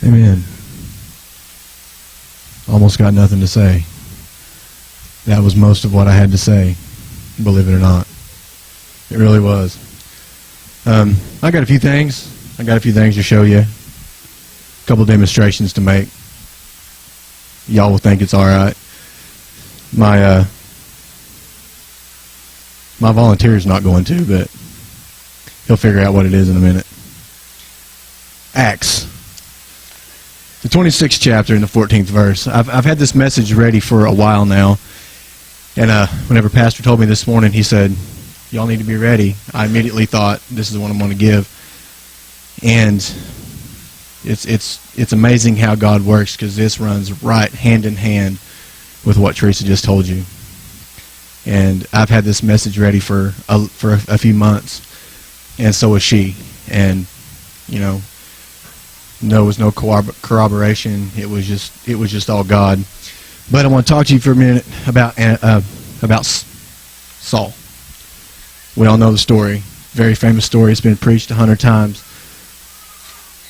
Amen. Almost got nothing to say. That was most of what I had to say, believe it or not. It really was. I got a few things. To show you. A couple demonstrations to make. Y'all will think it's all right. My volunteer's not going to, but he'll figure out what it is in a minute. Acts, the 26th chapter and the 14th verse. I've had this message ready for a while now, and whenever Pastor told me this morning, he said, "Y'all need to be ready." I immediately thought, "This is the one I'm going to give," and it's amazing how God works, because this runs right hand in hand with what Teresa just told you. And I've had this message ready for a few months, and so was she. And there was no corroboration. It was just all God. But I want to talk to you for a minute about Saul. We all know the story. Very famous story. It's been preached 100 times.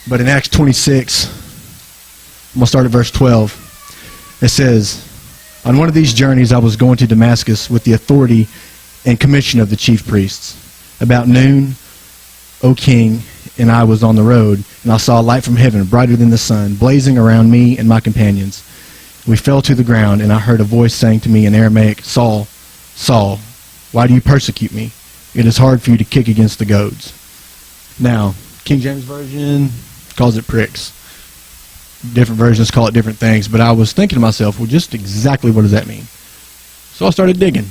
But in Acts 26, I'm going to start at verse 12. It says, "On one of these journeys I was going to Damascus with the authority and commission of the chief priests. About noon, O king, and I was on the road, and I saw a light from heaven, brighter than the sun, blazing around me and my companions. We fell to the ground, and I heard a voice saying to me in Aramaic, 'Saul, Saul, why do you persecute me? It is hard for you to kick against the goads.'" Now, King James Version calls it pricks. Different versions call it different things, but I was thinking to myself, well, just exactly what does that mean? So I started digging,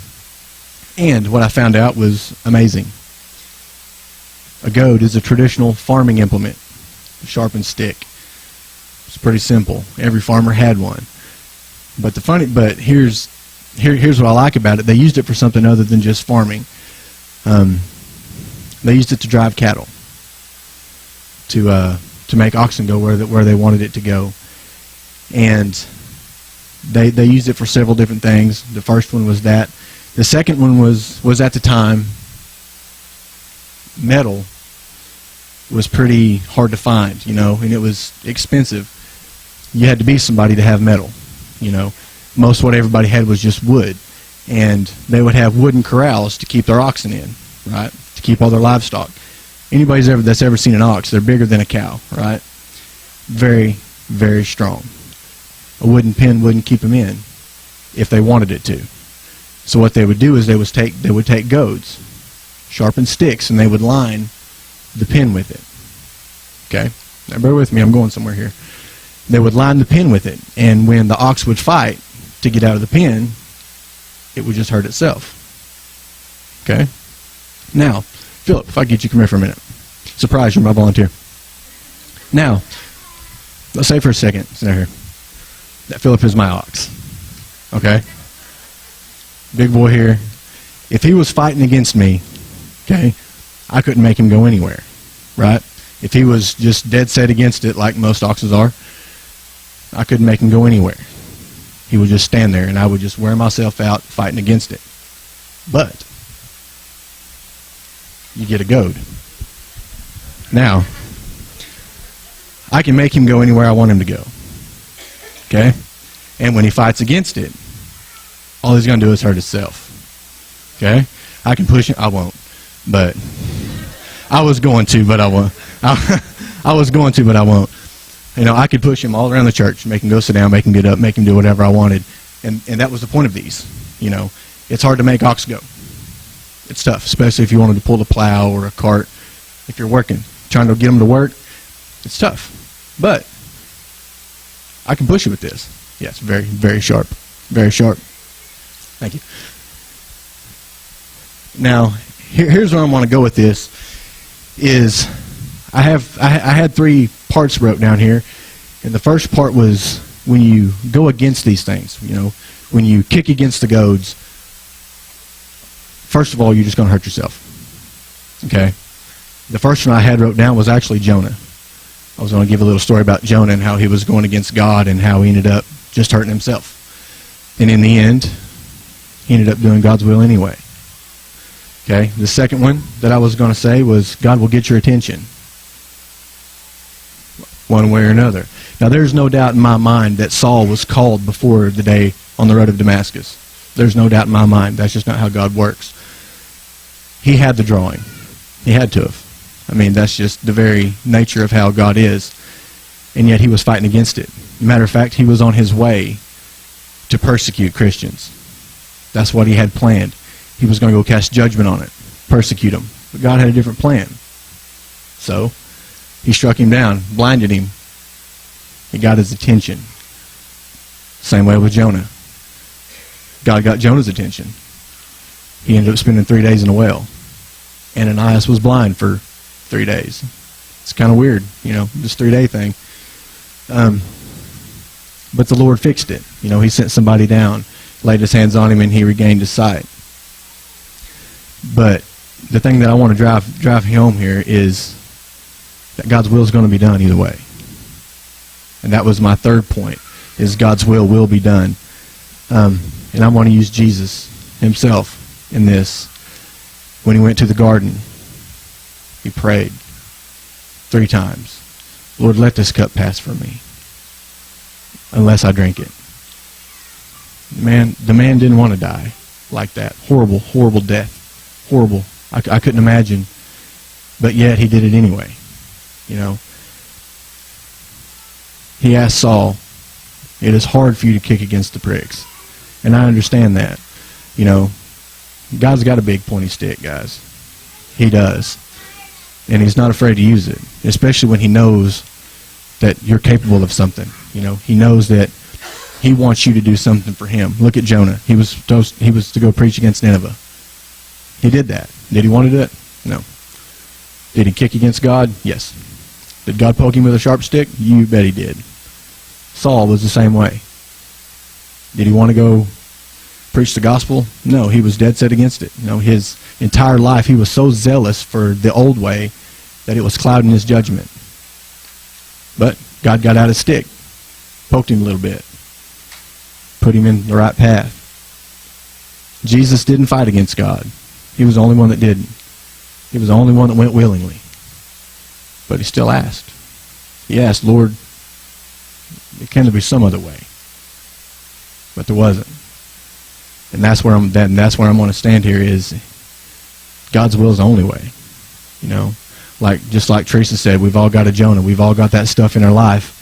and what I found out was amazing. A goad is a traditional farming implement, a sharpened stick. It's pretty simple. Every farmer had one. But here's what I like about it. They used it for something other than just farming. They used it to drive cattle, to make oxen go where they wanted it to go. And they used it for several different things. The first one was that. The second one was at the time, metal was pretty hard to find, and it was expensive. You had to be somebody to have metal, Most what everybody had was just wood. And they would have wooden corrals to keep their oxen in, right? To keep all their livestock. Anybody that's ever seen an ox, they're bigger than a cow, right? Very, very strong. A wooden pen wouldn't keep them in if they wanted it to. So what they would do is they would take goads, sharpened sticks, and they would line the pen with it. Okay? Now bear with me, I'm going somewhere here. They would line the pen with it, and when the ox would fight to get out of the pen, it would just hurt itself. Okay? Now, Philip, if I get you, come here for a minute. Surprise, you're my volunteer. Now, let's say for a second, sit here, that Philip is my ox. Okay? Big boy here. If he was fighting against me, okay, I couldn't make him go anywhere, right? If he was just dead set against it, like most oxes are, I couldn't make him go anywhere. He would just stand there, and I would just wear myself out fighting against it. But you get a goad. Now, I can make him go anywhere I want him to go. Okay? And when he fights against it, all he's going to do is hurt himself. Okay? I can push him. I won't. But I was going to, but I won't. I was going to, but I won't. I could push him all around the church, make him go sit down, make him get up, make him do whatever I wanted. And that was the point of these. It's hard to make ox go. It's tough, especially if you wanted to pull a plow or a cart. If you're working, trying to get them to work, it's tough. But I can push it with this. Yeah, it's very, very sharp. Very sharp. Thank you. Now, here's where I want to go with this. Is I had 3 parts wrote down here, and the first part was when you go against these things. When you kick against the goads. First of all, you're just going to hurt yourself. Okay? The first one I had wrote down was actually Jonah. I was going to give a little story about Jonah and how he was going against God and how he ended up just hurting himself. And in the end, he ended up doing God's will anyway. Okay? The second one that I was going to say was God will get your attention. one way or another. Now, there's no doubt in my mind that Saul was called before the day on the road of Damascus. There's no doubt in my mind. That's just not how God works. He had the drawing. He had to have. I mean, that's just the very nature of how God is. And yet he was fighting against it. Matter of fact, he was on his way to persecute Christians. That's what he had planned. He was going to go cast judgment on it, persecute them. But God had a different plan. So he struck him down, blinded him. He got his attention. Same way with Jonah. God got Jonah's attention. He ended up spending 3 days in a well. Ananias was blind for 3 days. It's kind of weird, this 3-day thing. But the Lord fixed it. He sent somebody down, laid his hands on him, and he regained his sight. But the thing that I want to drive home here is that God's will is going to be done either way. And that was my third point, is God's will be done. And I want to use Jesus himself in this. When he went to the garden, he prayed 3 times. Lord, let this cup pass from me, unless I drink it. The man didn't want to die like that. Horrible, horrible death. Horrible. I couldn't imagine. But yet he did it anyway. He asked Saul, it is hard for you to kick against the pricks. And I understand that. God's got a big pointy stick, guys. He does. And he's not afraid to use it, especially when he knows that you're capable of something. He knows that he wants you to do something for him. Look at Jonah. He was to go preach against Nineveh. He did that. Did he want to do it? No. Did he kick against God? Yes. Did God poke him with a sharp stick? You bet he did. Saul was the same way. Did he want to go preach the gospel? No, he was dead set against it. His entire life he was so zealous for the old way that it was clouding his judgment. But God got out his stick, poked him a little bit, put him in the right path. Jesus didn't fight against God. He was the only one that didn't. He was the only one that went willingly. But he still asked. He asked, Lord, can there be some other way? But there wasn't. And that's where I'm going to stand here, is God's will is the only way. Just like Teresa said, we've all got a Jonah. We've all got that stuff in our life.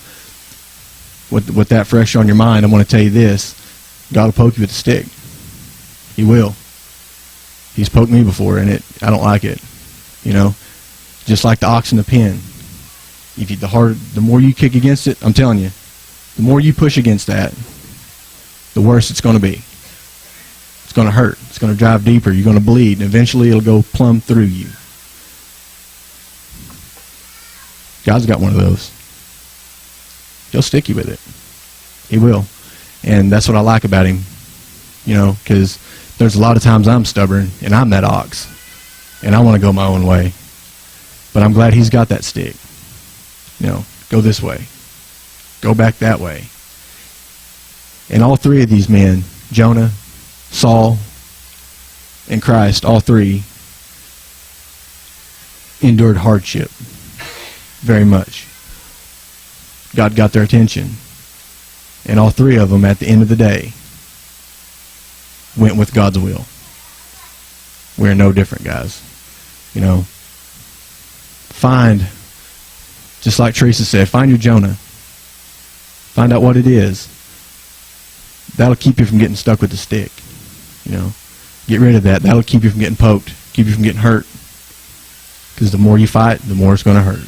With that fresh on your mind, I want to tell you this. God will poke you with a stick. He will. He's poked me before, and I don't like it. Just like the ox in the pen. The more you kick against it, I'm telling you, the more you push against that, the worse it's going to be. It's going to hurt. It's going to drive deeper. You're going to bleed, and eventually it'll go plumb through you. God's got one of those. He'll stick you with it. He will. And that's what I like about him. Because there's a lot of times I'm stubborn, and I'm that ox, and I want to go my own way. But I'm glad he's got that stick. Go this way. Go back that way. And all 3 of these men, Jonah, Saul, and Christ, all 3 endured hardship very much. God got their attention. And all 3 of them, at the end of the day, went with God's will. We're no different, guys. Just like Teresa said, find your Jonah. Find out what it is. That'll keep you from getting stuck with the stick. Get rid of that. That'll keep you from getting poked, keep you from getting hurt. Because the more you fight, the more it's going to hurt.